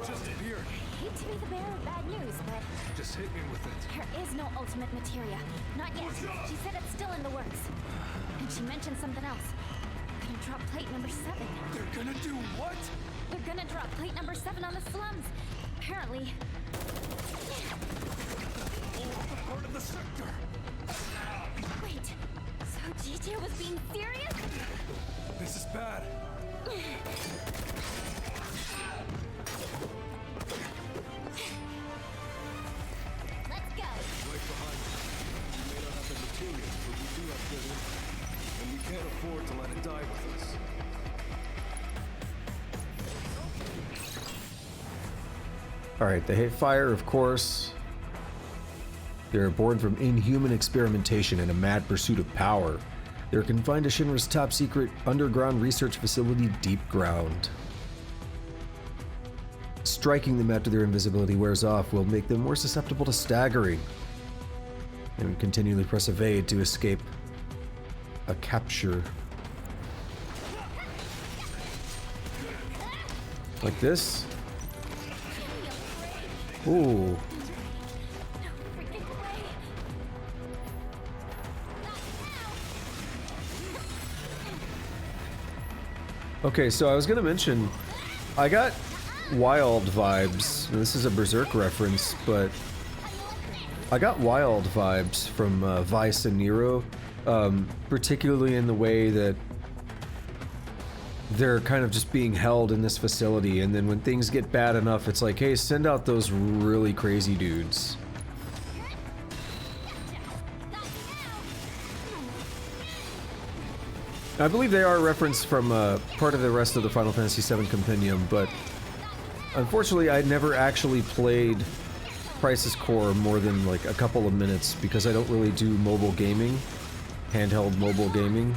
just appeared. I hate to be the bearer of bad news, but Just hit me with it. there is no ultimate materia. Not yet. She said it's still in the works. And she mentioned something else. Gonna drop plate number 7. They're gonna do what? They're gonna drop plate number 7 on the slums. Apparently. Oh, part of the sector. Wait. So GJ was being serious? This is bad. Let's go. Right behind us. We may not have the materials, but we do have good info. And we can't afford to let it die with us. Alright, they hate fire, of course. They're born from inhuman experimentation and a mad pursuit of power. They're confined to Shinra's top secret underground research facility, Deep Ground. Striking them after their invisibility wears off will make them more susceptible to staggering. And continually press evade to escape a capture. Like this? Ooh. Okay, so I was gonna mention, I got Wild vibes. This is a Berserk reference, but I got Wild vibes from Vice and Nero, particularly in the way that they're kind of just being held in this facility, and then when things get bad enough, it's like, hey, send out those really crazy dudes. I believe they are referenced from part of the rest of the Final Fantasy VII Compendium, but unfortunately I never actually played Crisis Core more than like a couple of minutes because I don't really do mobile gaming, handheld mobile gaming,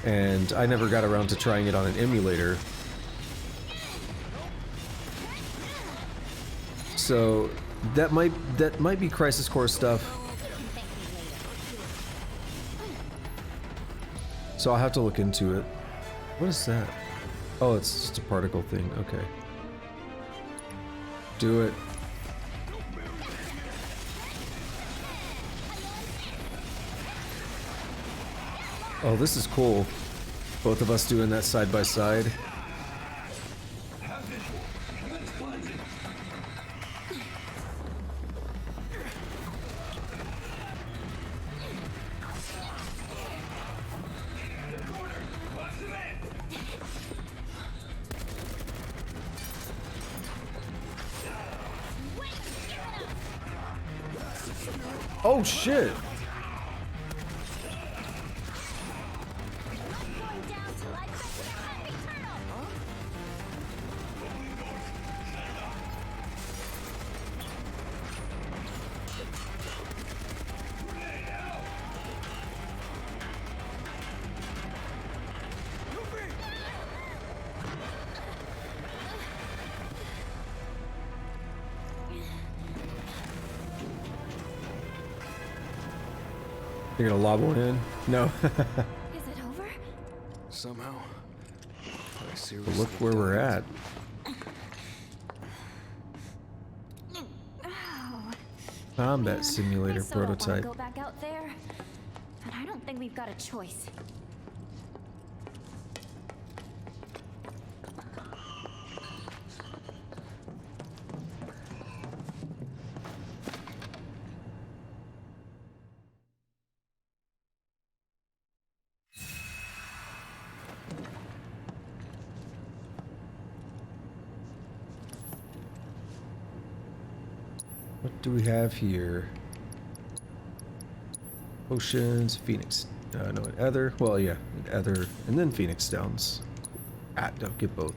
and I never got around to trying it on an emulator. So that might be Crisis Core stuff. So I'll have to look into it. What is that? Oh, it's just a particle thing. Okay. Do it. Oh, this is cool. Both of us doing that side by side. Oh shit! You're gonna lob one in? No. Is it over? Somehow. I seriously But look where we're at. Oh, Combat simulator I so don't wanna prototype. go back out there, but I don't think we've got a choice. What do we have here? Oceans, Phoenix. No, an Ether. Well, yeah, an Ether, and then Phoenix Downs. Ah, don't get both.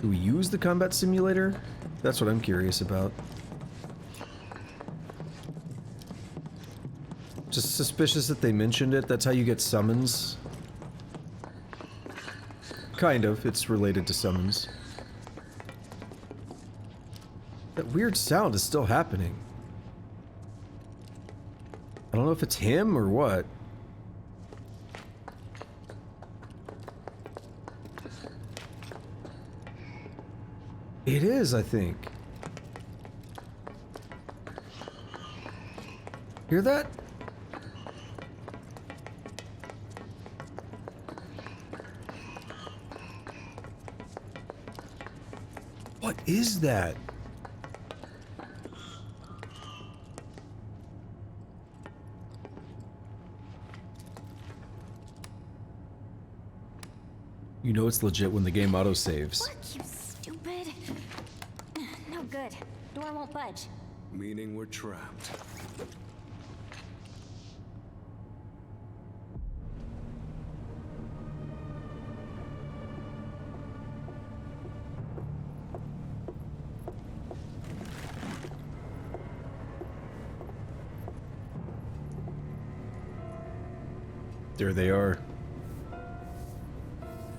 Do we use the combat simulator? That's what I'm curious about. Just suspicious that they mentioned it. That's how you get summons. Kind of. It's related to summons. That weird sound is still happening. I don't know if it's him or what. It is, I think. Hear that? What is that? You know it's legit when the game autosaves. Look, you stupid. No good. Door won't budge. Meaning we're trapped. There they are.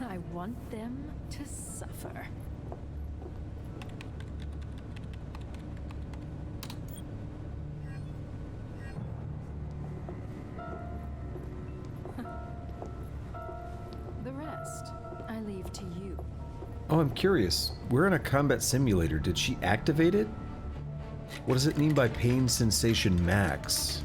I want them to suffer. The rest, I leave to you. Oh, I'm curious. We're in a combat simulator. Did she activate it? What does it mean by pain sensation max?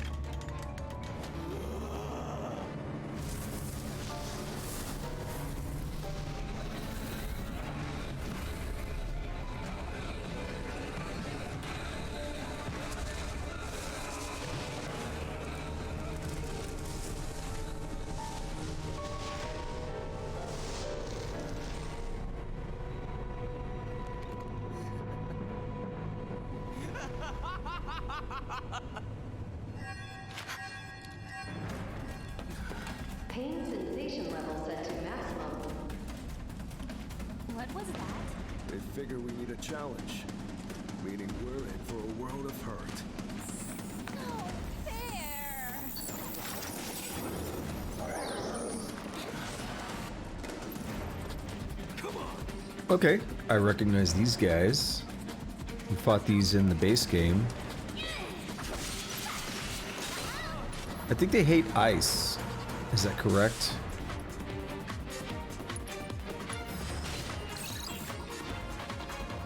Pain sensation level set to maximum. What was that? They figure we need a challenge. Meaning we're in for a world of hurt. No fair. Come on! Okay, I recognize these guys. We fought these in the base game. I think they hate ice. Is that correct?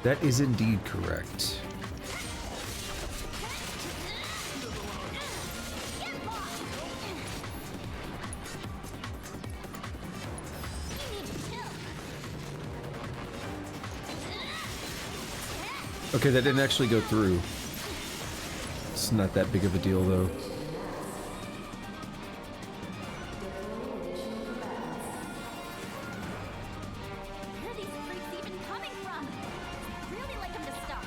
That is indeed correct. Okay, that didn't actually go through. It's not that big of a deal, though. Where are these freaks even coming from? Really like them to stop.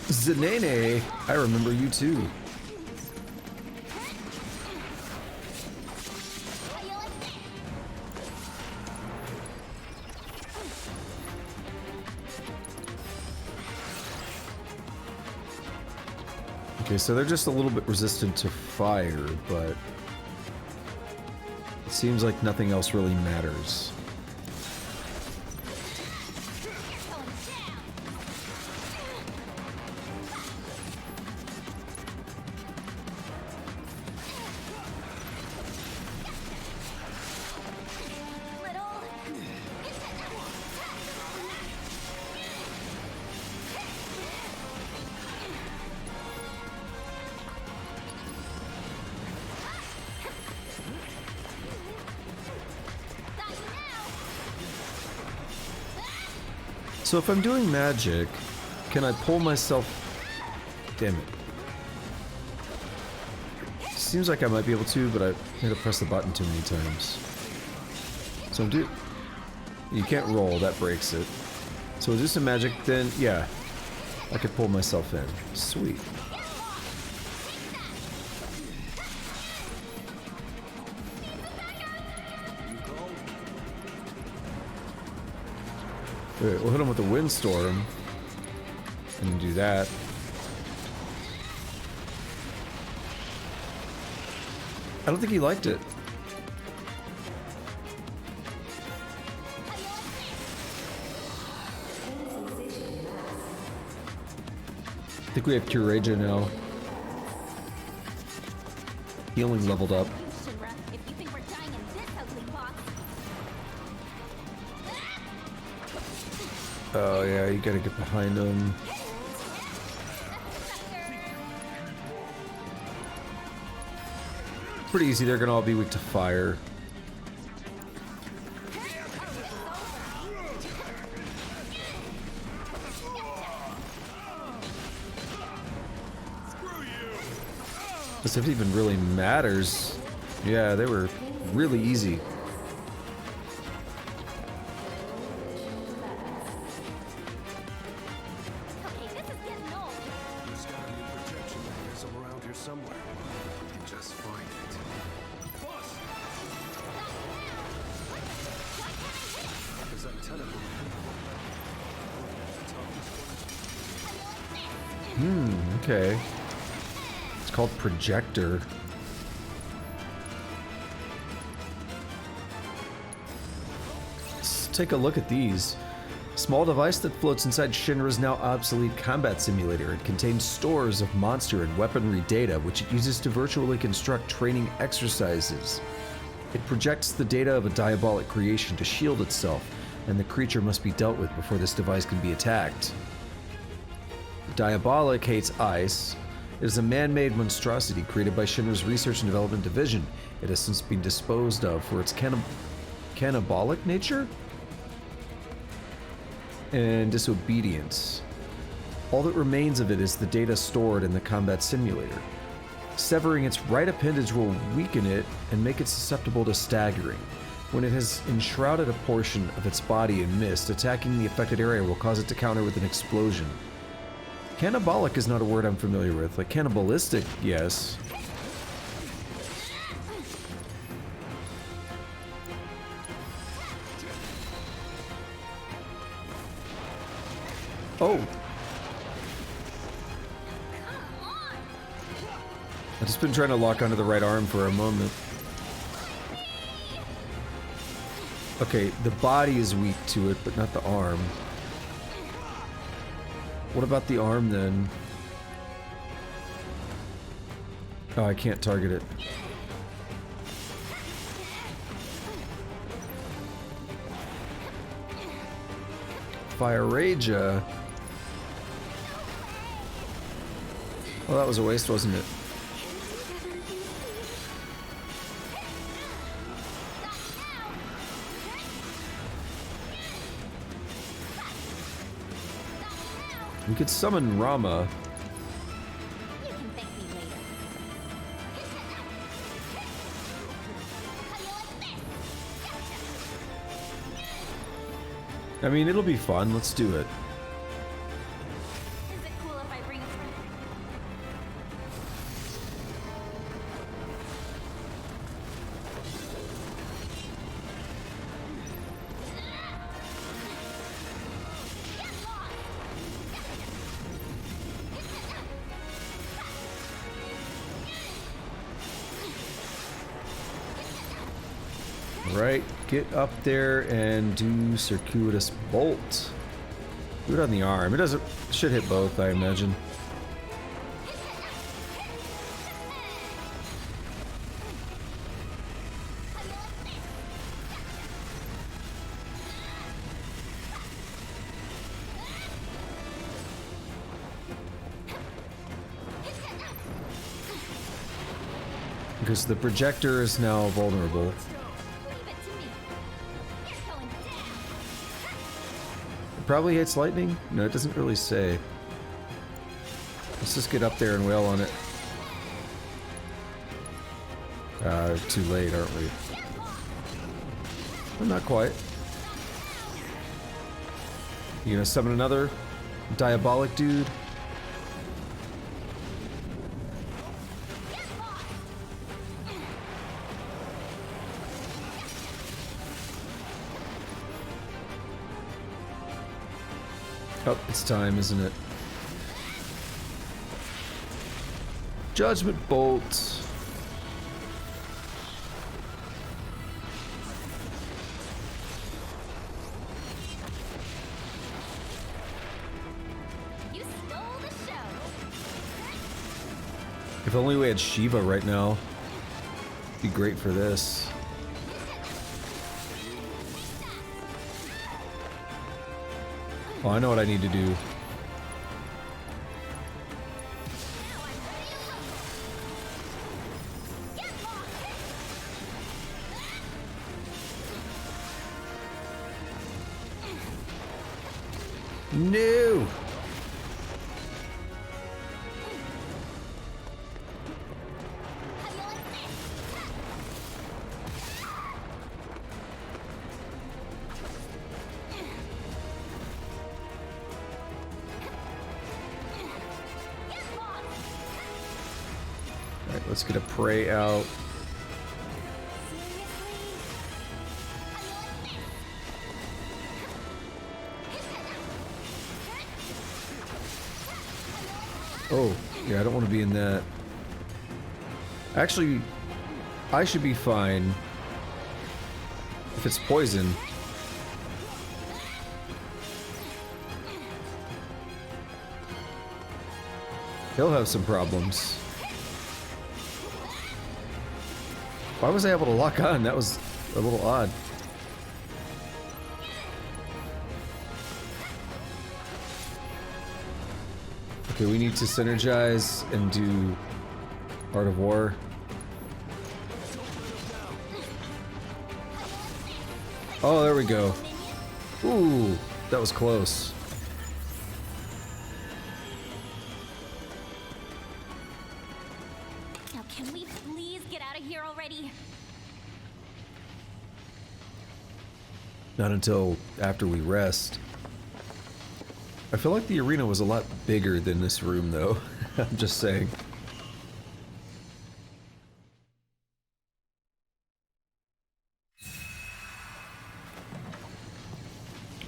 Zanene, I remember you too. Okay, so they're just a little bit resistant to fire, but it seems like nothing else really matters. So if I'm doing magic, can I pull myself? Damn it. Seems like I might be able to, but I had to press the button too many times. So you can't roll, that breaks it. So we'll do some magic, then yeah, I could pull myself in. Sweet. Wait, we'll hit him with the windstorm and do that. I don't think he liked it. I think we have Curaja now. Healing leveled up. If you think we're dying in this ugly box. Oh yeah, you gotta get behind them. Pretty easy, they're gonna all be weak to fire. As if it even really matters. Yeah, they were really easy. Okay, this is getting old. There's gotta be a projection mechanism around here somewhere. We can just find it. Boss! Because that tentacle. Okay. It's called Projector. Let's take a look at these. Small device that floats inside Shinra's now obsolete combat simulator. It contains stores of monster and weaponry data, which it uses to virtually construct training exercises. It projects the data of a diabolic creation to shield itself, and the creature must be dealt with before this device can be attacked. Diabolic hates ice. It is a man-made monstrosity created by Shinra's Research and Development Division. It has since been disposed of for its cannibalic nature and disobedience. All that remains of it is the data stored in the combat simulator. Severing its right appendage will weaken it and make it susceptible to staggering. When it has enshrouded a portion of its body in mist, attacking the affected area will cause it to counter with an explosion. Cannibalic is not a word I'm familiar with. Like cannibalistic, yes. Oh! I've just been trying to lock onto the right arm for a moment. Okay, the body is weak to it, but not the arm. What about the arm then? Oh, I can't target it. Fire Rage. Well, that was a waste, wasn't it? We could summon Rama. You can thank me later. I mean, it'll be fun. Let's do it. Is it cool if I bring a friend? Right, get up there and do Circuitous Bolt. Do it on the arm. It doesn't. Should hit both, I imagine. Because the projector is now vulnerable. Probably hates lightning? No, it doesn't really say. Let's just get up there and wail on it. Too late, aren't we? Well, not quite. You gonna summon another diabolic dude? Oh, it's time, isn't it? Judgment Bolt. You stole the show. If only we had Shiva right now. Be great for this. Oh, I know what I need to do. No! Alright, let's get a prey out. Oh, yeah, I don't want to be in that. Actually, I should be fine if it's poison. He'll have some problems. Why was I able to lock on? That was a little odd. Okay, we need to synergize and do Art of War. Oh, there we go. Ooh, that was close. Now, can we please get out of here already? Not until after we rest. I feel like the arena was a lot bigger than this room, though. I'm just saying.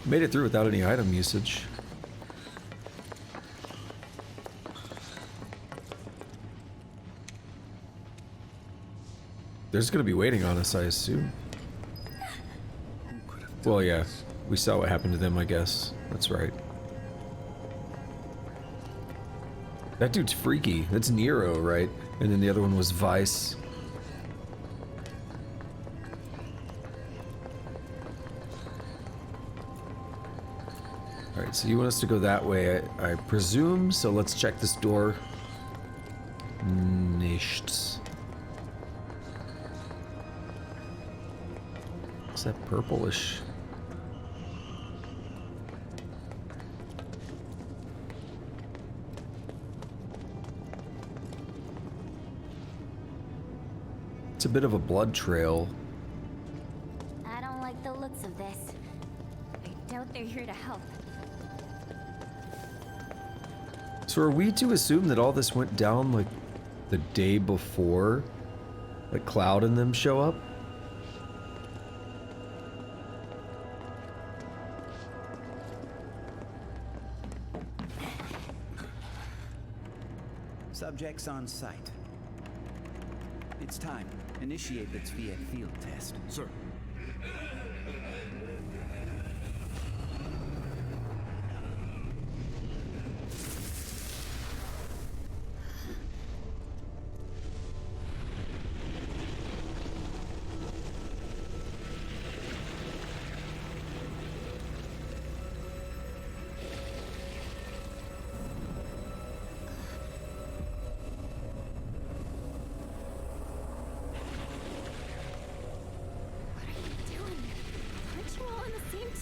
Made it through without any item usage. They're just gonna be waiting on us, I assume. Well, yeah. We saw what happened to them, I guess. That's right. That dude's freaky. That's Nero, right? And then the other one was Vice. Alright, so you want us to go that way, I presume, so let's check this door. Nichts. What's that purplish? It's a bit of a blood trail. I don't like the looks of this. I doubt they're here to help. So are we to assume that all this went down like the day before? Like Cloud and them show up? Subjects on site. It's time. Initiate the Tzviet field test. Sir.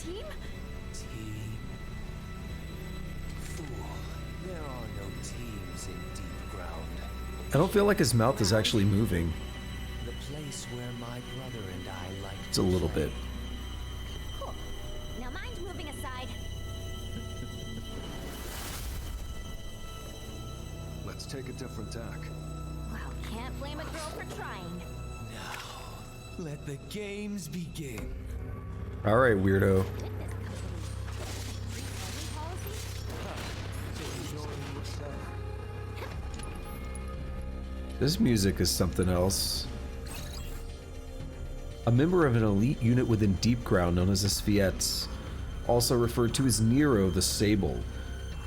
Team? Team? Fool. There are no teams in deep ground. I don't feel like his mouth is actually moving. The place where my brother and I like It's a little bit. Cool. Now mind moving aside. Let's take a different tack. Well, can't blame a girl for trying. Now, let the games begin. Alright, weirdo. This music is something else. A member of an elite unit within Deep Ground known as the Tzviets, also referred to as Nero the Sable.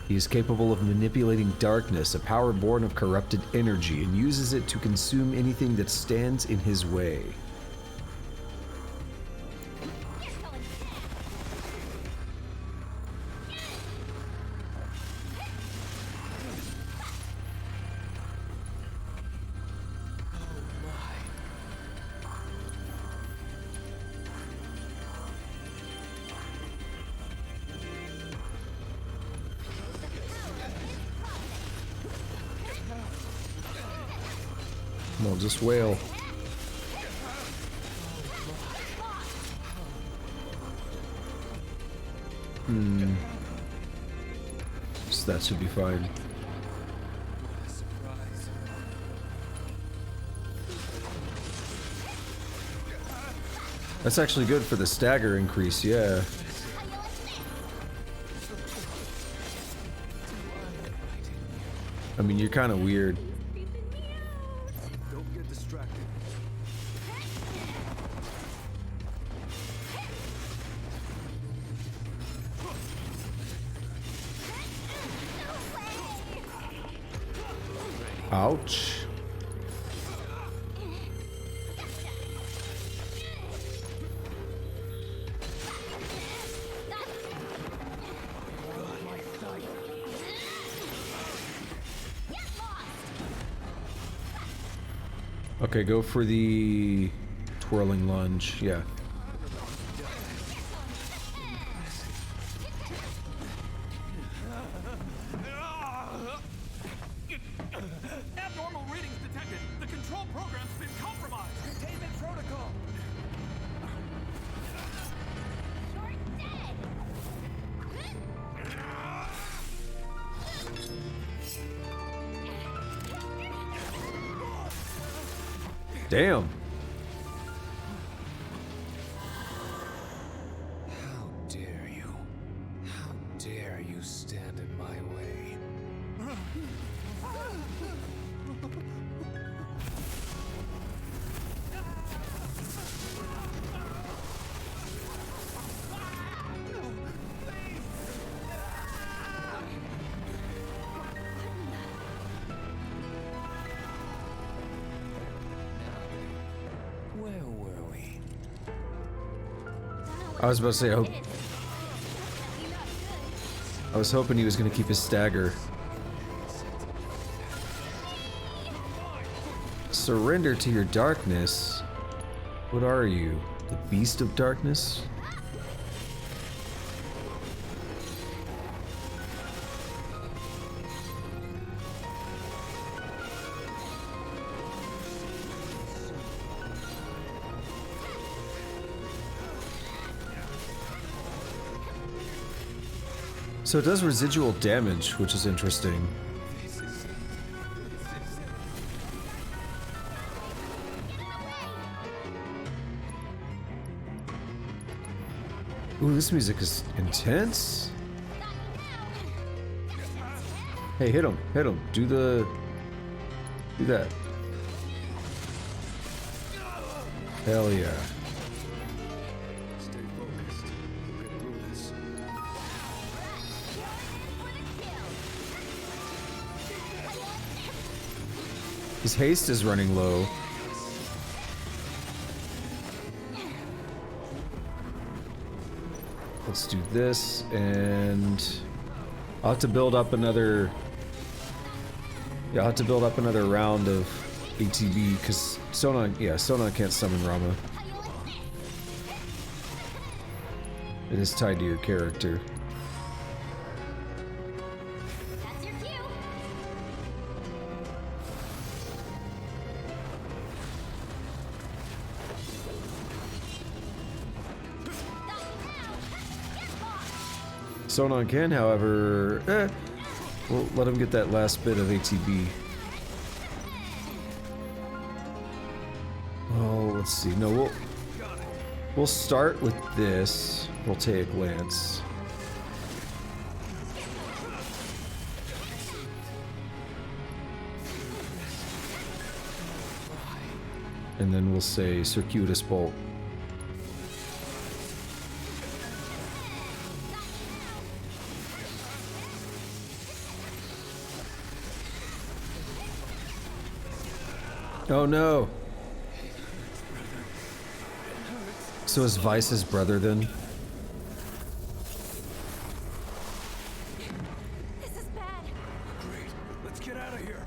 He is capable of manipulating darkness, a power born of corrupted energy, and uses it to consume anything that stands in his way. Come on, just wail. So that should be fine. That's actually good for the stagger increase, yeah. I mean, you're kind of weird. Don't get distracted. Ouch. Okay, go for the twirling lunge, yeah. Abnormal readings detected. The control program's been compromised. Containment protocol. Damn. How dare you? How dare you stand in my way? Where were we? I was about to say, I was hoping he was going to keep his stagger. Surrender to your darkness. What are you? The beast of darkness? So it does residual damage, which is interesting. Ooh, this music is intense. Hey, hit him, hit him. Do that. Hell yeah. Stay focused. We'll get through this. His haste is running low. Let's do this, and I'll have to build up another. Yeah, I'll have to build up another round of ATB because Sonon can't summon Rama. It is tied to your character. That's your cue. Sonon can, however, we'll let him get that last bit of ATB. Oh, let's see. No, we'll start with this. Voltaic Lance. And then we'll say Circuitous Bolt. Oh no! So is Vice's brother then? This is bad. Great. Let's get out of here.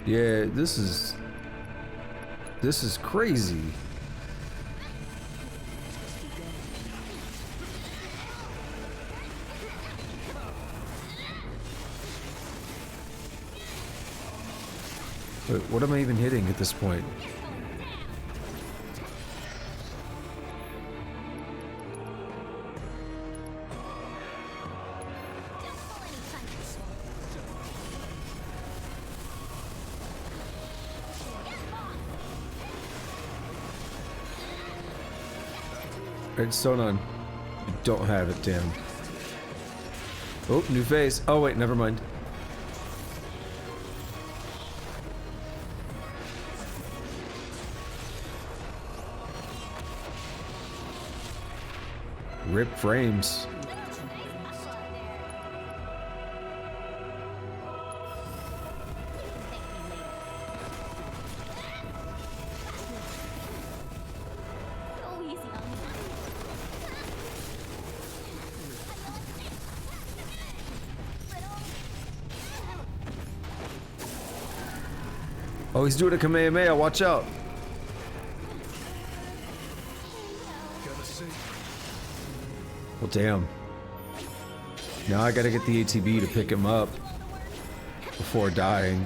Yeah, this is crazy. Wait, what am I even hitting at this point? It's so none. You don't have it, damn. Oh, new phase. Oh wait, never mind. Rip frames. Oh, he's doing a Kamehameha, watch out. Well, damn. Now I gotta get the ATB to pick him up before dying.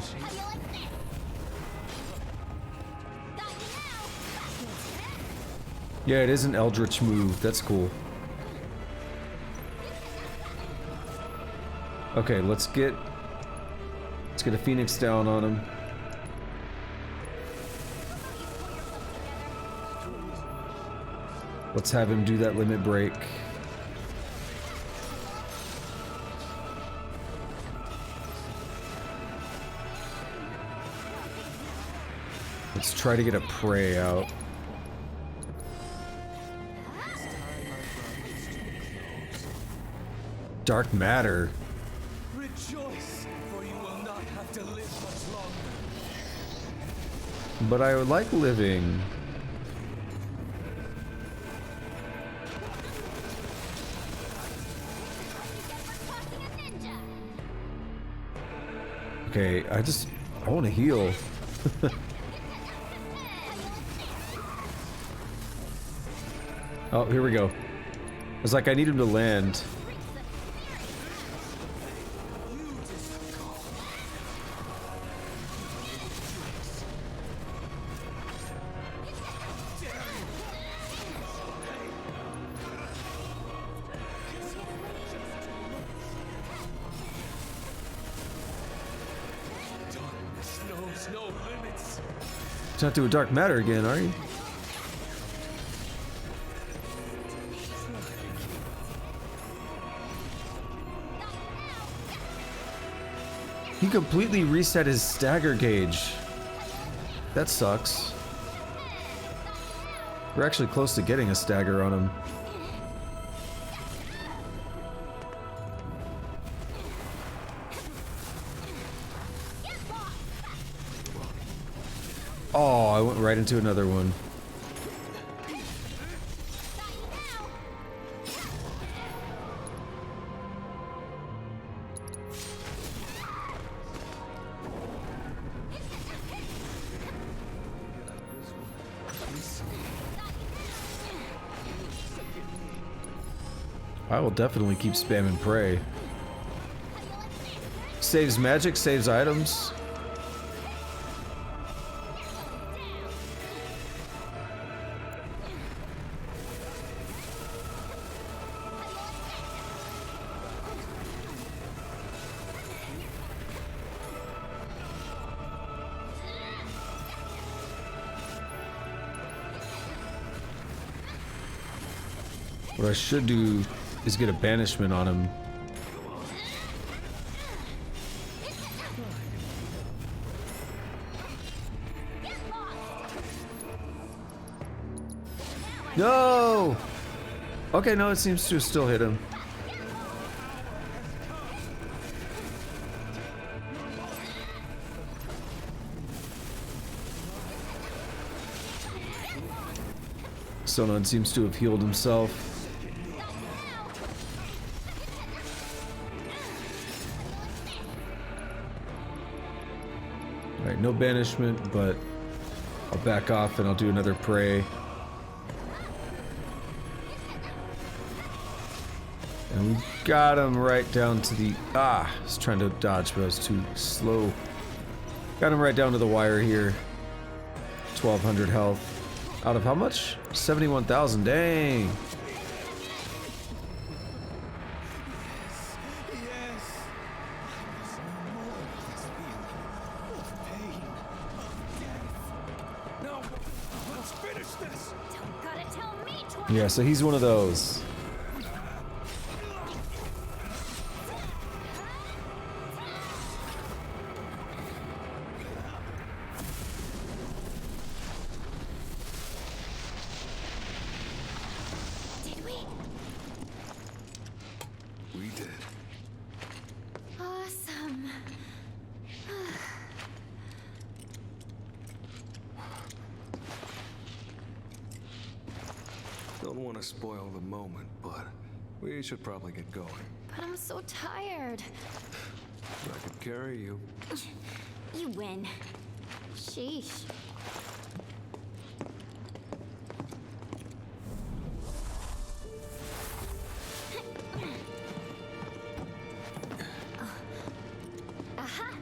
Yeah, it is an Eldritch move. That's cool. Okay, let's get a Phoenix down on him. Let's have him do that limit break. Let's try to get a prey out. Dark matter. Rejoice, for you will not have to live much longer. But I would like living. Okay, I want to heal. Oh, here we go. It's like I need him to land. It's not doing dark matter again, are you? He completely reset his stagger gauge. That sucks. We're actually close to getting a stagger on him. Oh, I went right into another one. I will definitely keep spamming prey. Saves magic, saves items. What I should do is get a banishment on him. No! Okay, no, it seems to still hit him. Sonon seems to have healed himself. Alright, no banishment, but I'll back off and I'll do another prey. And we got him right down to the... I was trying to dodge, but I was too slow. Got him right down to the wire here. 1,200 health. Out of how much? 71,000, dang! Yeah, so he's one of those. Did we? We did. Awesome. Don't want to spoil the moment, but we should probably get going. But I'm so tired. I could carry you. You win. Sheesh. Aha!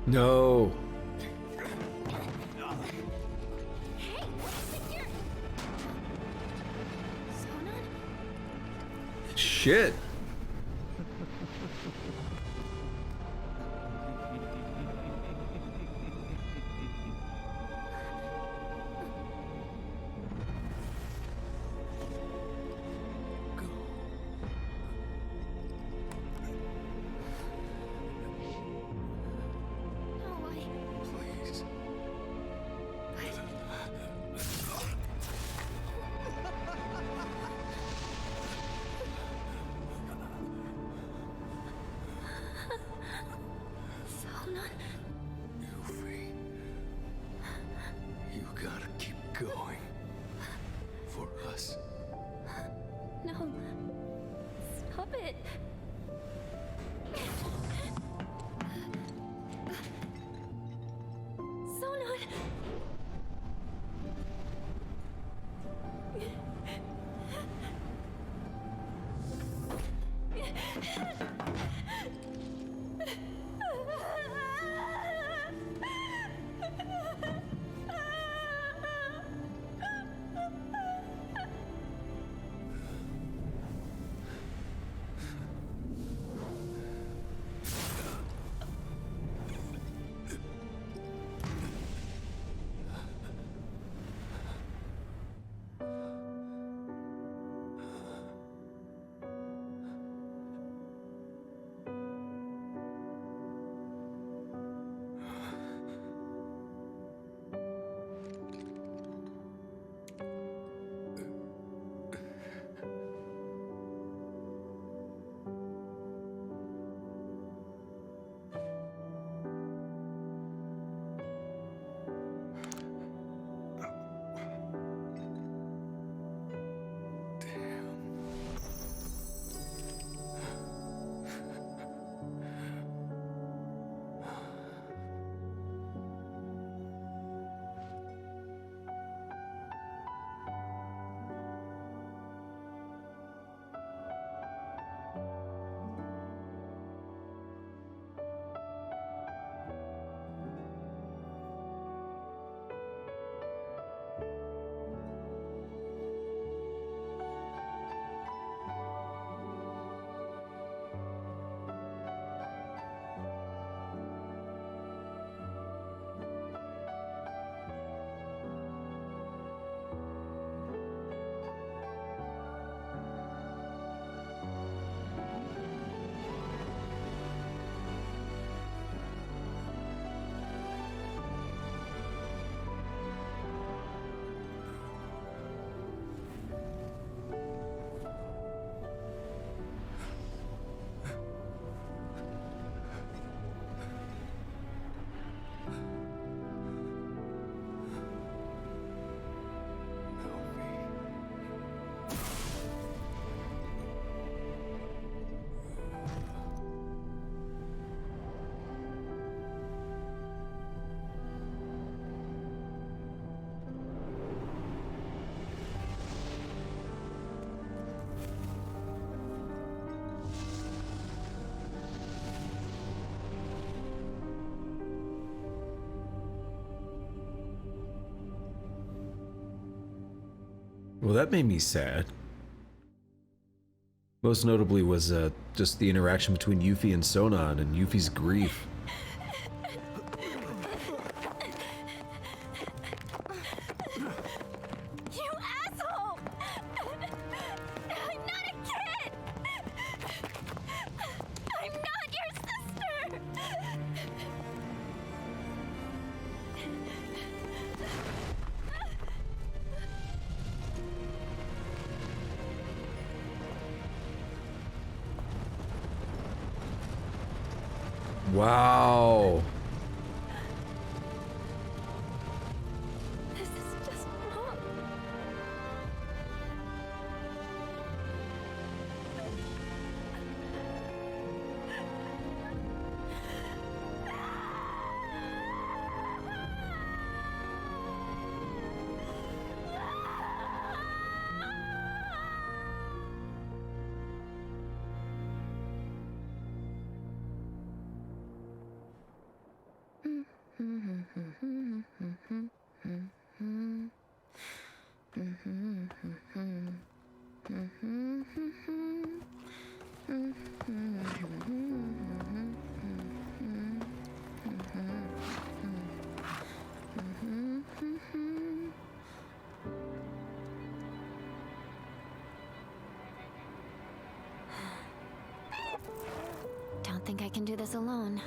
No. Hey, what's here? Sonon? Shit. No, Please. Sonon? Yuffie. You gotta keep going. For us. No. Stop it. Sonon! Well, that made me sad. Most notably was just the interaction between Yuffie and Sonon and Yuffie's grief. You asshole! I'm not a kid! I'm not your sister! Wow. This is just wrong. Don't think I can do this alone.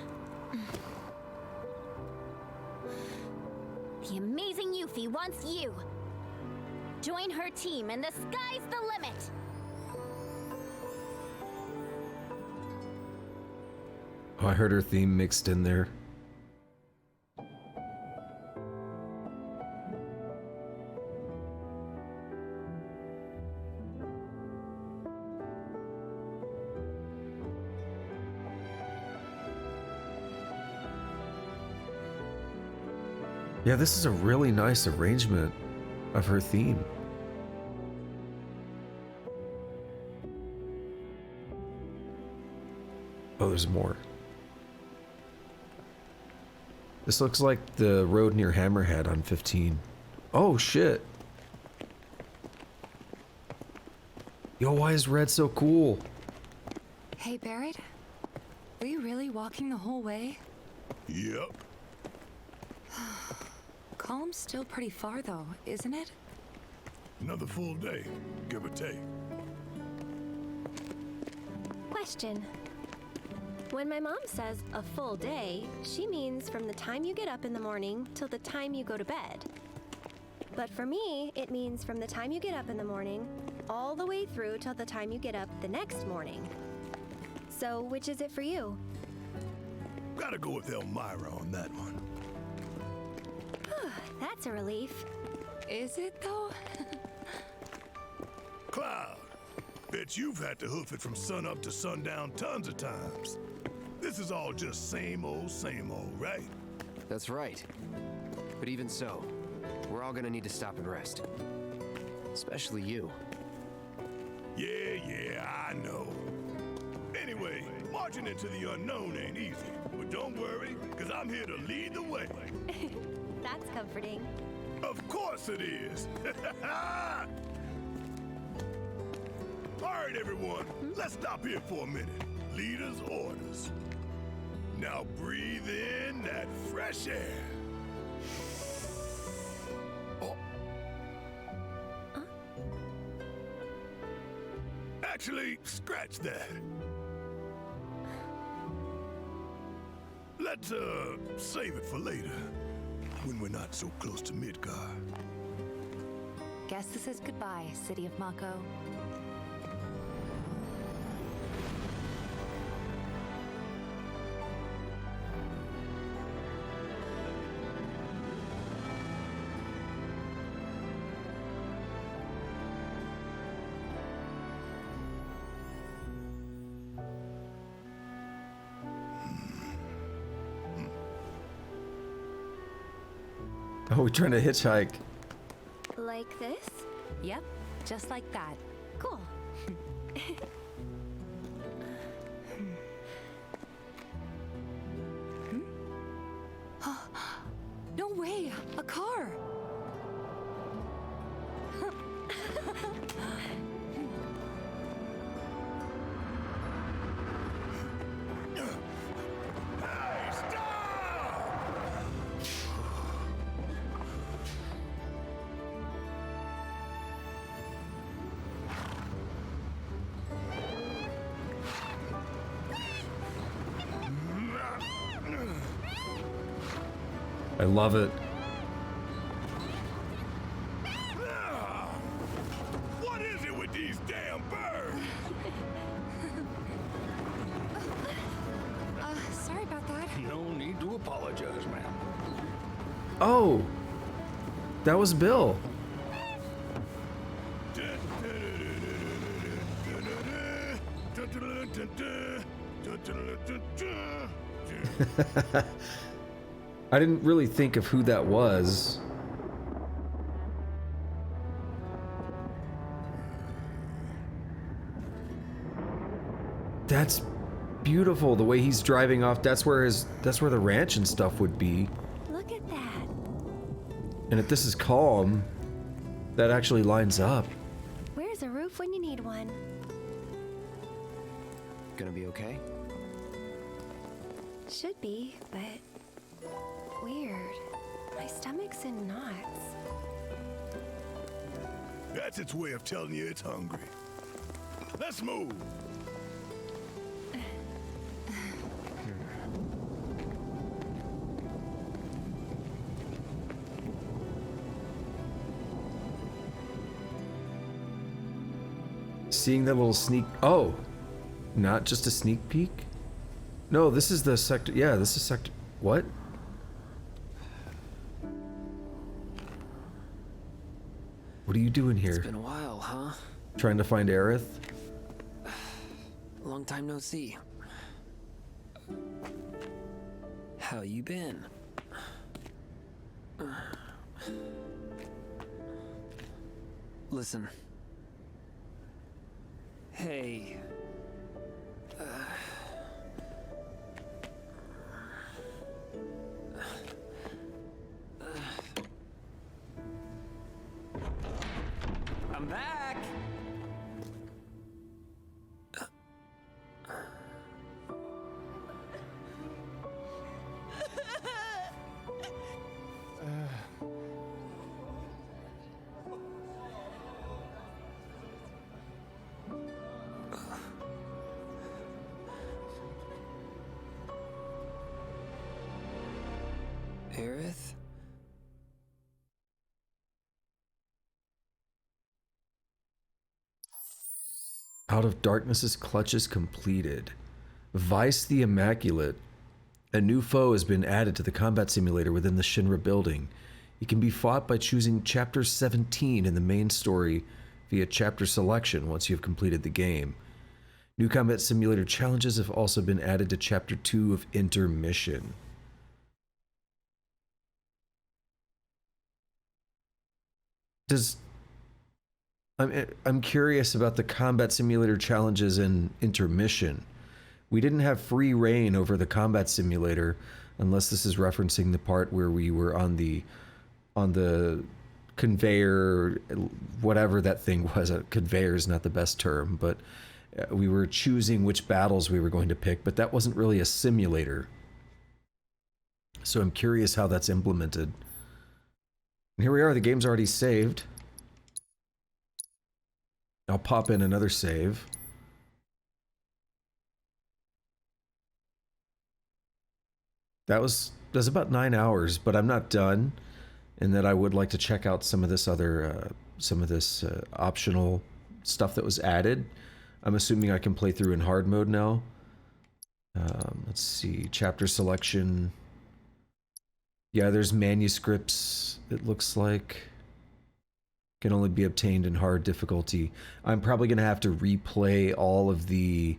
The amazing Yuffie wants you. Join her team and the sky's the limit. Oh, I heard her theme mixed in there. Yeah, this is a really nice arrangement of her theme. Oh, there's more. This looks like the road near Hammerhead on 15. Oh, shit. Yo, why is Red so cool? Hey, Barrett. Were you really walking the whole way? Yep. Calm's still pretty far, though, isn't it? Another full day, give or take. Question. When my mom says a full day, she means from the time you get up in the morning till the time you go to bed. But for me, it means from the time you get up in the morning all the way through till the time you get up the next morning. So, which is it for you? Gotta go with Elmira on that one. That's a relief. Is it, though? Cloud, bet you've had to hoof it from sunup to sundown tons of times. This is all just same old, right? That's right. But even so, we're all gonna need to stop and rest. Especially you. Yeah, I know. Anyway, marching into the unknown ain't easy. But don't worry, because I'm here to lead the way. That's comforting. Of course it is. All right, everyone, let's stop here for a minute. Leader's orders. Now breathe in that fresh air. Oh. Actually, scratch that. Let's, save it for later. When we're not so close to Midgard. Guess this is goodbye, City of Mako. Oh, we're trying to hitchhike. Like this? Yep, just like that. Cool. No way! A car! I love it. What is it with these damn birds? Sorry about that. No need to apologize, ma'am. Oh, that was Bill. I didn't really think of who that was. That's beautiful, the way he's driving off. That's where the ranch and stuff would be. Look at that. And if this is calm, that actually lines up. Where's a roof when you need one? Gonna be okay? Should be, but weird. My stomach's in knots. That's its way of telling you it's hungry. Let's move. Seeing that little sneak... Oh! Not just a sneak peek? No, this is the sector... Yeah, this is sector... What? What are you doing here? It's been a while, huh? Trying to find Aerith? Long time no see. How you been? Listen. Hey. I'm back. Aerith? Out of Darkness's clutches completed. Vice the Immaculate. A new foe has been added to the combat simulator within the Shinra building. He can be fought by choosing Chapter 17 in the main story via chapter selection once you have completed the game. New combat simulator challenges have also been added to Chapter 2 of Intermission. I'm curious about the combat simulator challenges in Intermission. We didn't have free reign over the combat simulator, unless this is referencing the part where we were on the conveyor, whatever that thing was. Conveyor is not the best term, but we were choosing which battles we were going to pick, but that wasn't really a simulator. So I'm curious how that's implemented. And here we are, the game's already saved. I'll pop in another save. That's about 9 hours, but I'm not done, and that I would like to check out some of this other, optional stuff that was added. I'm assuming I can play through in hard mode now. Let's see, chapter selection. Yeah, there's manuscripts, it looks like. Can only be obtained in hard difficulty. I'm probably going to have to replay all of the,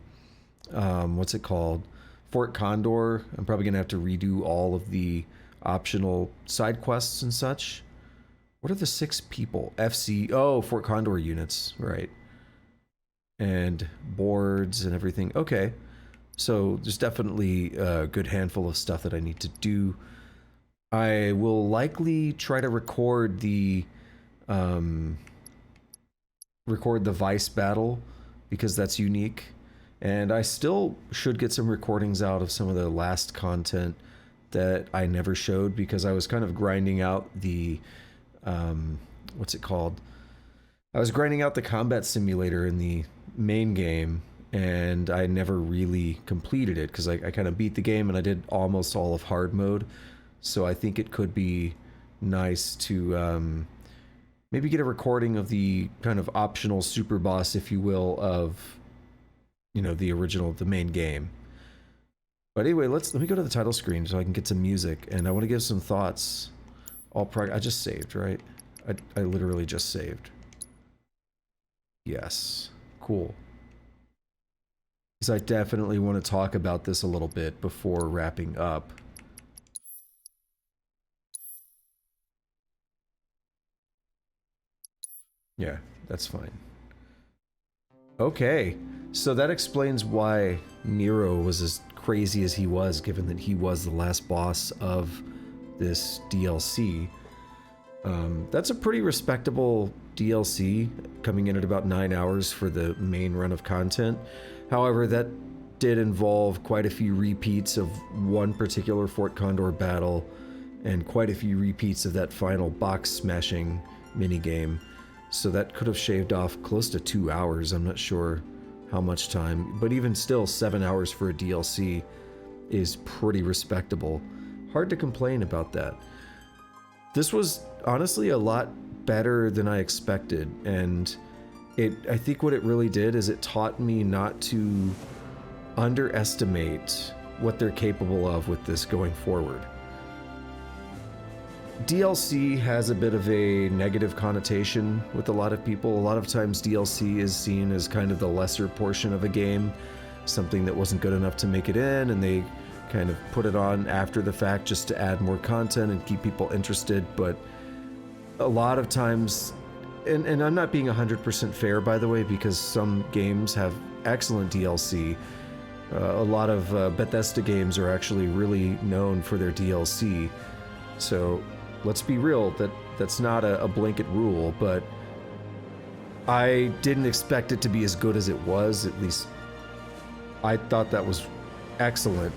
what's it called? Fort Condor. I'm probably going to have to redo all of the optional side quests and such. What are the 6 people? Oh, Fort Condor units, right. And boards and everything. Okay. So there's definitely a good handful of stuff that I need to do. I will likely try to record the Vice battle, because that's unique, and I still should get some recordings out of some of the last content that I never showed, because I was kind of grinding out the what's it called? I was grinding out the combat simulator in the main game, and I never really completed it because I kind of beat the game and I did almost all of hard mode. So I think it could be nice to maybe get a recording of the kind of optional super boss, if you will, of, you know, the original, the main game. But anyway, let me go to the title screen so I can get some music, and I want to give some thoughts. I just saved, right? I literally just saved. Yes. Cool. Because I definitely want to talk about this a little bit before wrapping up. Yeah, that's fine. Okay, so that explains why Nero was as crazy as he was, given that he was the last boss of this DLC. That's a pretty respectable DLC, coming in at about 9 hours for the main run of content. However, that did involve quite a few repeats of one particular Fort Condor battle, and quite a few repeats of that final box smashing minigame. So that could have shaved off close to 2 hours. I'm not sure how much time, but even still, 7 hours for a DLC is pretty respectable. Hard to complain about that. This was honestly a lot better than I expected, and I think what it really did is it taught me not to underestimate what they're capable of with this going forward. DLC has a bit of a negative connotation with a lot of people. A lot of times DLC is seen as kind of the lesser portion of a game, something that wasn't good enough to make it in, and they kind of put it on after the fact just to add more content and keep people interested. But a lot of times, and I'm not being 100% fair, by the way, because some games have excellent DLC. A lot of Bethesda games are actually really known for their DLC. So let's be real, that's not a blanket rule, but I didn't expect it to be as good as it was. At least I thought that was excellent,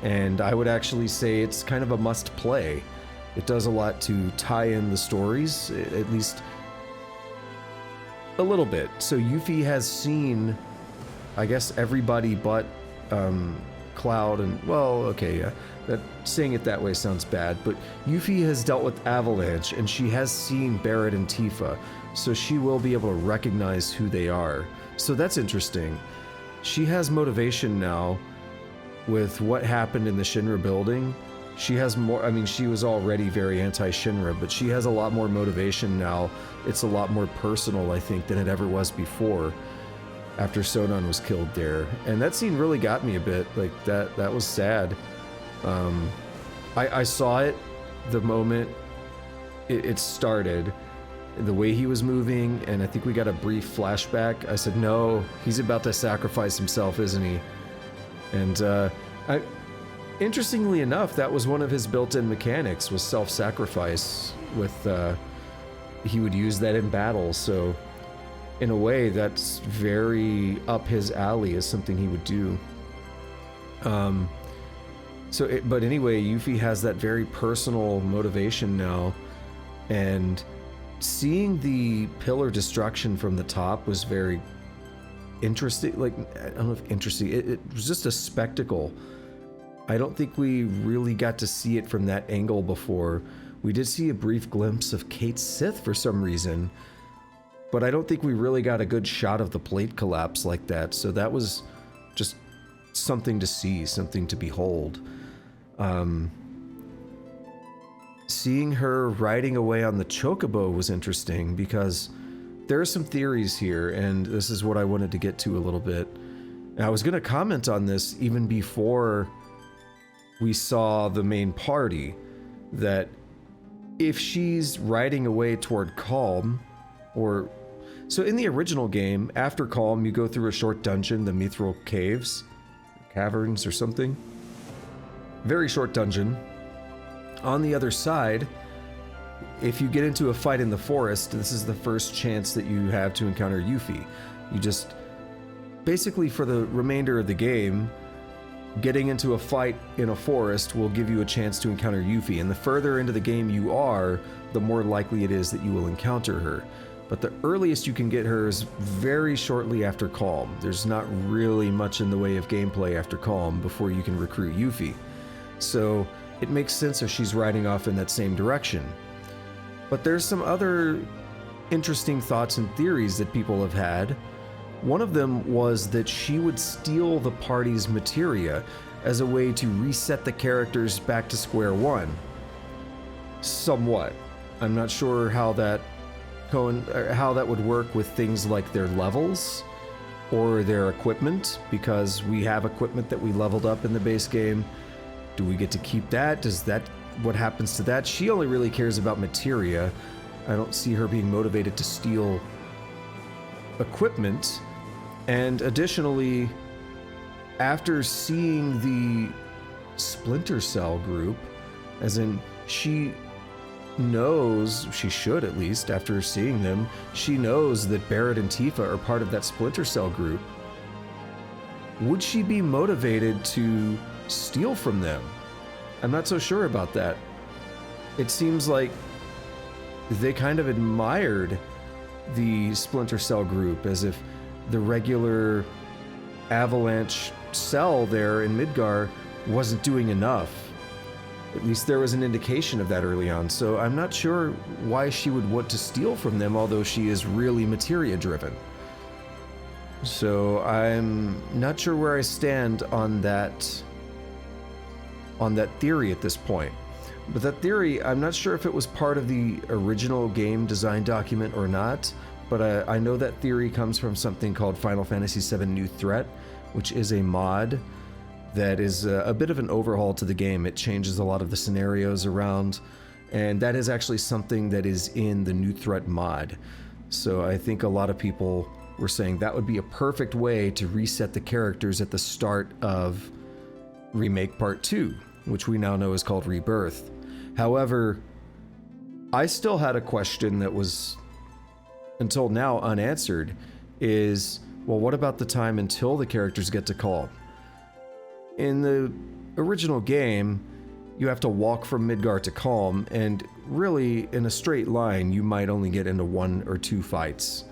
and I would actually say it's kind of a must play. It does a lot to tie in the stories, at least a little bit. So Yuffie has seen, I guess, everybody but Cloud, and well, okay, yeah, that saying it that way sounds bad, but Yuffie has dealt with Avalanche, and she has seen Barret and Tifa, so she will be able to recognize who they are. So that's interesting. She has motivation now with what happened in the Shinra building. She has more, I mean, she was already very anti-Shinra, but she has a lot more motivation now. It's a lot more personal, I think, than it ever was before, after Showdown was killed there. And that scene really got me a bit. Like, that was sad. I saw it the moment it started, the way he was moving, and I think we got a brief flashback. I said, no, he's about to sacrifice himself, isn't he? And interestingly enough, that was one of his built-in mechanics, was self-sacrifice. With he would use that in battle, so in a way that's very up his alley, as something he would do. But anyway, Yuffie has that very personal motivation now, and seeing the pillar destruction from the top was very interesting. Like, I don't know if interesting, it was just a spectacle. I don't think we really got to see it from that angle before. We did see a brief glimpse of Kate Sith for some reason, but I don't think we really got a good shot of the plate collapse like that, so that was just something to see, something to behold. Seeing her riding away on the chocobo was interesting, because there are some theories here, and this is what I wanted to get to a little bit. And I was going to comment on this even before we saw the main party, that if she's riding away toward Calm, or... So in the original game, after Calm, you go through a short dungeon, the Mithril Caves, Caverns or something. Very short dungeon. On the other side, if you get into a fight in the forest, this is the first chance that you have to encounter Yuffie. You just, basically for the remainder of the game, getting into a fight in a forest will give you a chance to encounter Yuffie, and the further into the game you are, the more likely it is that you will encounter her. But the earliest you can get her is very shortly after Calm. There's not really much in the way of gameplay after Calm before you can recruit Yuffie. So it makes sense if she's riding off in that same direction. But there's some other interesting thoughts and theories that people have had. One of them was that she would steal the party's materia as a way to reset the characters back to square one. Somewhat. I'm not sure how that would work with things like their levels or their equipment, because we have equipment that we leveled up in the base game. Do we get to keep that? What happens to that? She only really cares about materia. I don't see her being motivated to steal equipment. And additionally, after seeing the Splinter Cell group, as in she knows, she should at least, after seeing them, she knows that Barrett and Tifa are part of that Splinter Cell group. Would she be motivated to steal from them? I'm not so sure about that. It seems like they kind of admired the Splinter Cell group, as if the regular Avalanche cell there in Midgar wasn't doing enough. At least there was an indication of that early on, so I'm not sure why she would want to steal from them, although she is really materia driven. So I'm not sure where I stand on that theory at this point. But that theory, I'm not sure if it was part of the original game design document or not, but I know that theory comes from something called Final Fantasy VII New Threat, which is a mod that is a bit of an overhaul to the game. It changes a lot of the scenarios around, and that is actually something that is in the New Threat mod. So I think a lot of people were saying that would be a perfect way to reset the characters at the start of Remake Part 2, which we now know is called Rebirth. However, I still had a question that was, until now, unanswered, is, well, what about the time until the characters get to Calm? In the original game, you have to walk from Midgar to Calm, and really, in a straight line, you might only get into 1 or 2 fights.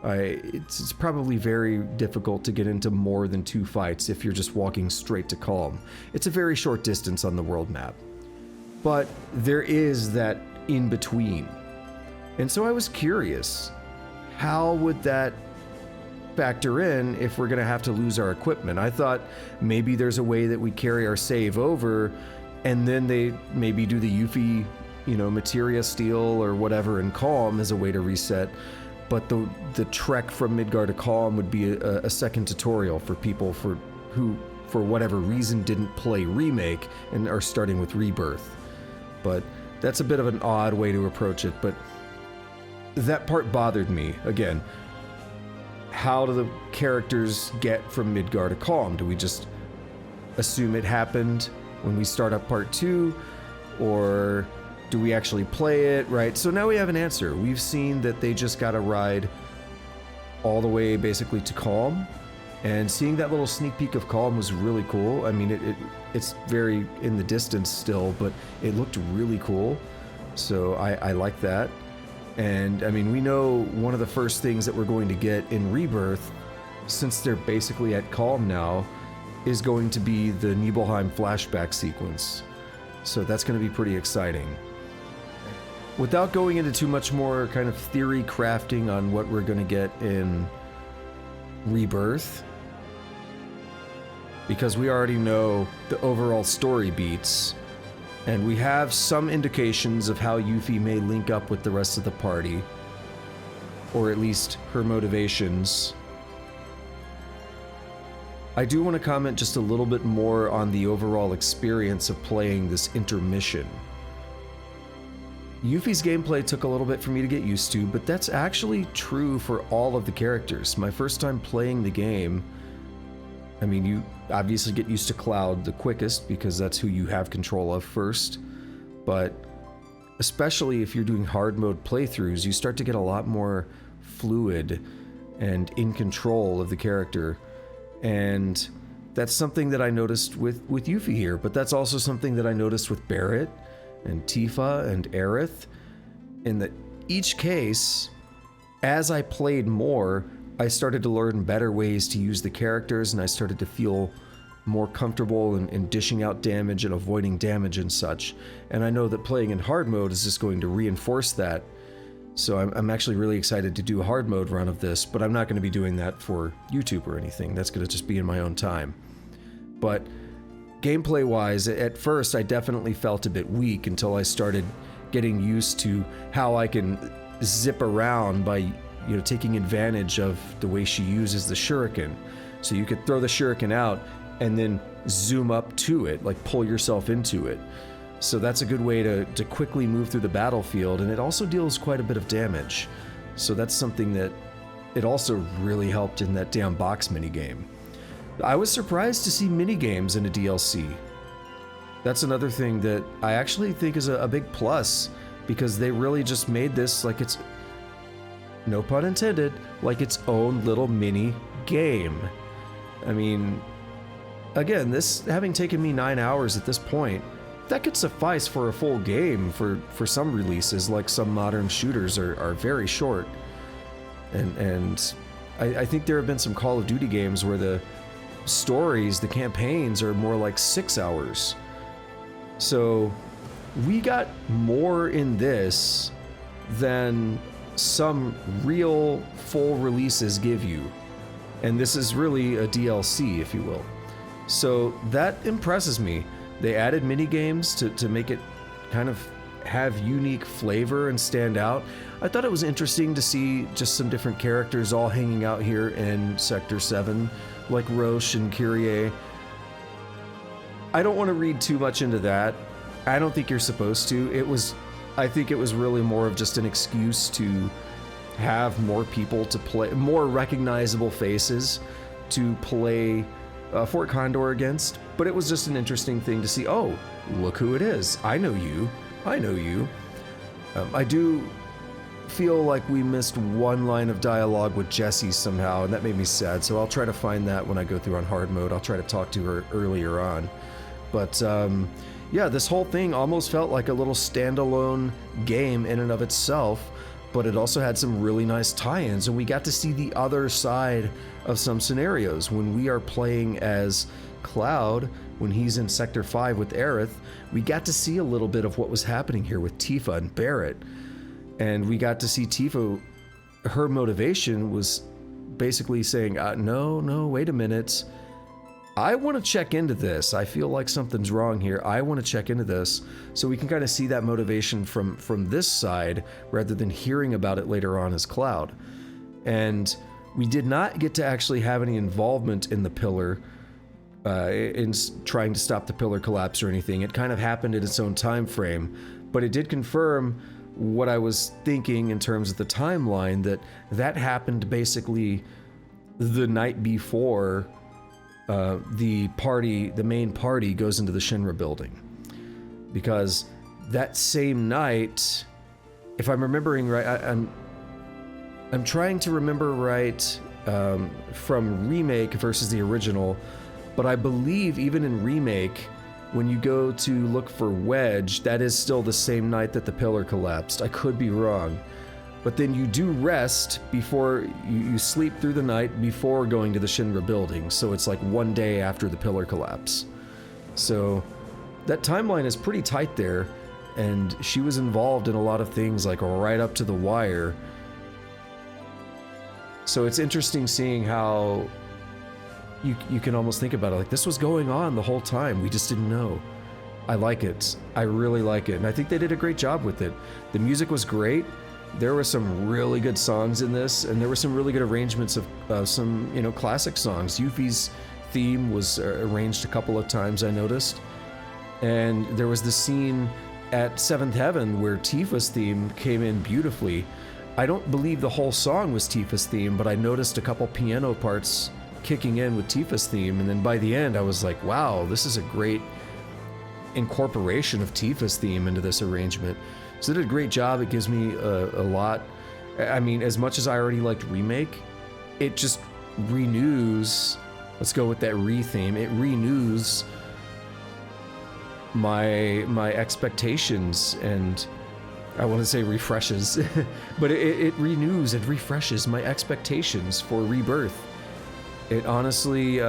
It's probably very difficult to get into more than 2 fights if you're just walking straight to Calm. It's a very short distance on the world map. But there is that in between. And so I was curious, how would that factor in if we're going to have to lose our equipment? I thought maybe there's a way that we carry our save over, and then they maybe do the Yuffie, materia steal or whatever in Calm as a way to reset. But the trek from Midgar to Calm would be a second tutorial for people who, for whatever reason, didn't play Remake and are starting with Rebirth. But that's a bit of an odd way to approach it, but that part bothered me. Again, how do the characters get from Midgar to Calm? Do we just assume it happened when we start up Part 2? Or do we actually play it, right? So now we have an answer. We've seen that they just got a ride all the way basically to Calm, and seeing that little sneak peek of Calm was really cool. I mean, it's very in the distance still, but it looked really cool. So I like that. And I mean, we know one of the first things that we're going to get in Rebirth, since they're basically at Calm now, is going to be the Nibelheim flashback sequence. So that's going to be pretty exciting. Without going into too much more kind of theory crafting on what we're going to get in Rebirth, because we already know the overall story beats, and we have some indications of how Yuffie may link up with the rest of the party, or at least her motivations. I do want to comment just a little bit more on the overall experience of playing this intermission. Yuffie's gameplay took a little bit for me to get used to, but that's actually true for all of the characters. My first time playing the game, I mean, you obviously get used to Cloud the quickest because that's who you have control of first, but especially if you're doing hard mode playthroughs, you start to get a lot more fluid and in control of the character. And that's something that I noticed with Yuffie here, but that's also something that I noticed with Barrett and Tifa and Aerith, in that each case, as I played more, I started to learn better ways to use the characters, and I started to feel more comfortable in dishing out damage and avoiding damage and such. And I know that playing in hard mode is just going to reinforce that. So I'm actually really excited to do a hard mode run of this, but I'm not going to be doing that for YouTube or anything. That's going to just be in my own time. But gameplay-wise, at first I definitely felt a bit weak until I started getting used to how I can zip around by, taking advantage of the way she uses the shuriken. So you could throw the shuriken out and then zoom up to it, like pull yourself into it. So that's a good way to quickly move through the battlefield, and it also deals quite a bit of damage. So that's something that it also really helped in that damn box minigame. I was surprised to see minigames in a DLC. That's another thing that I actually think is a big plus, because they really just made this like it's, no pun intended, like its own little mini game. I mean, again, this having taken me 9 hours at this point, that could suffice for a full game for some releases, like some modern shooters are very short. And I think there have been some Call of Duty games where the stories, the campaigns are more like 6 hours. So we got more in this than some real full releases give you. And this is really a DLC, if you will. So that impresses me. They added mini games to make it kind of have unique flavor and stand out. I thought it was interesting to see just some different characters all hanging out here in Sector 7, like Roche and Kyrie. I don't want to read too much into that. I don't think you're supposed to. I think it was really more of just an excuse to have more people to play, more recognizable faces to play Fort Condor against. But it was just an interesting thing to see. Oh, look who it is. I know you. I know you. I do feel like we missed one line of dialogue with Jessie somehow, and that made me sad. So I'll try to find that when I go through on hard mode. I'll try to talk to her earlier on. But yeah, this whole thing almost felt like a little standalone game in and of itself, but it also had some really nice tie-ins, and we got to see the other side of some scenarios. When we are playing as Cloud, when he's in Sector 5 with Aerith, we got to see a little bit of what was happening here with Tifa and Barret. And we got to see Tifa, her motivation was basically saying, no, wait a minute. I want to check into this. I feel like something's wrong here. I want to check into this. So we can kind of see that motivation from this side rather than hearing about it later on as Cloud. And we did not get to actually have any involvement in the pillar, in trying to stop the pillar collapse or anything. It kind of happened in its own time frame, but it did confirm what I was thinking in terms of the timeline, that happened basically the night before the main party goes into the Shinra building. Because that same night, if I'm remembering right, I'm trying to remember right from Remake versus the original, but I believe even in Remake, when you go to look for Wedge, that is still the same night that the pillar collapsed. I could be wrong. But then you do rest before, you sleep through the night before going to the Shinra building, so it's like one day after the pillar collapse. So that timeline is pretty tight there, and she was involved in a lot of things like right up to the wire. So it's interesting seeing how you can almost think about it like this was going on the whole time, we just didn't know. I like it. I really like it, and I think they did a great job with it. The music was great. There were some really good songs in this, and there were some really good arrangements of some, classic songs. Yuffie's theme was arranged a couple of times, I noticed. And there was the scene at Seventh Heaven where Tifa's theme came in beautifully. I don't believe the whole song was Tifa's theme, but I noticed a couple piano parts kicking in with Tifa's theme, and then by the end I was like, wow, this is a great incorporation of Tifa's theme into this arrangement. So they did a great job. It gives me a lot. I mean, as much as I already liked Remake, it just renews, let's go with that re-theme, it renews my expectations, and I want to say refreshes, but it renews and refreshes my expectations for Rebirth. It honestly,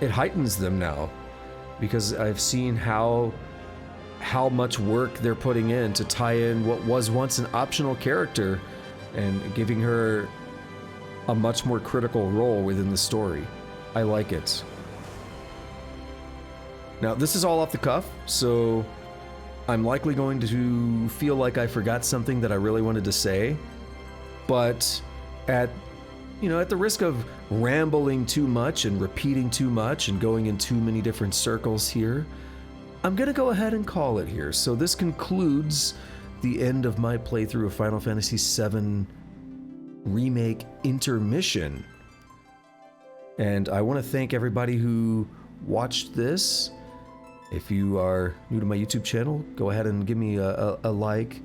it heightens them now, because I've seen how much work they're putting in to tie in what was once an optional character and giving her a much more critical role within the story. I like it. Now, this is all off the cuff, so I'm likely going to feel like I forgot something that I really wanted to say, but at the risk of rambling too much and repeating too much and going in too many different circles here, I'm gonna go ahead and call it here. So this concludes the end of my playthrough of Final Fantasy VII Remake Intermission. And I want to thank everybody who watched this. If you are new to my YouTube channel, go ahead and give me a like,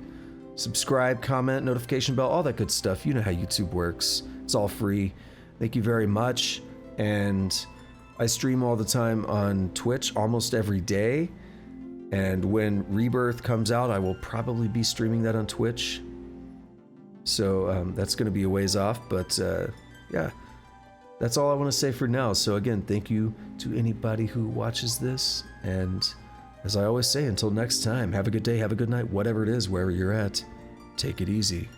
subscribe, comment, notification bell, all that good stuff. You know how YouTube works. It's all free. Thank you very much. And I stream all the time on Twitch almost every day. And when Rebirth comes out, I will probably be streaming that on Twitch. So that's going to be a ways off, but yeah, that's all I want to say for now. So again, thank you to anybody who watches this. And as I always say, until next time, have a good day, have a good night, whatever it is, wherever you're at, take it easy.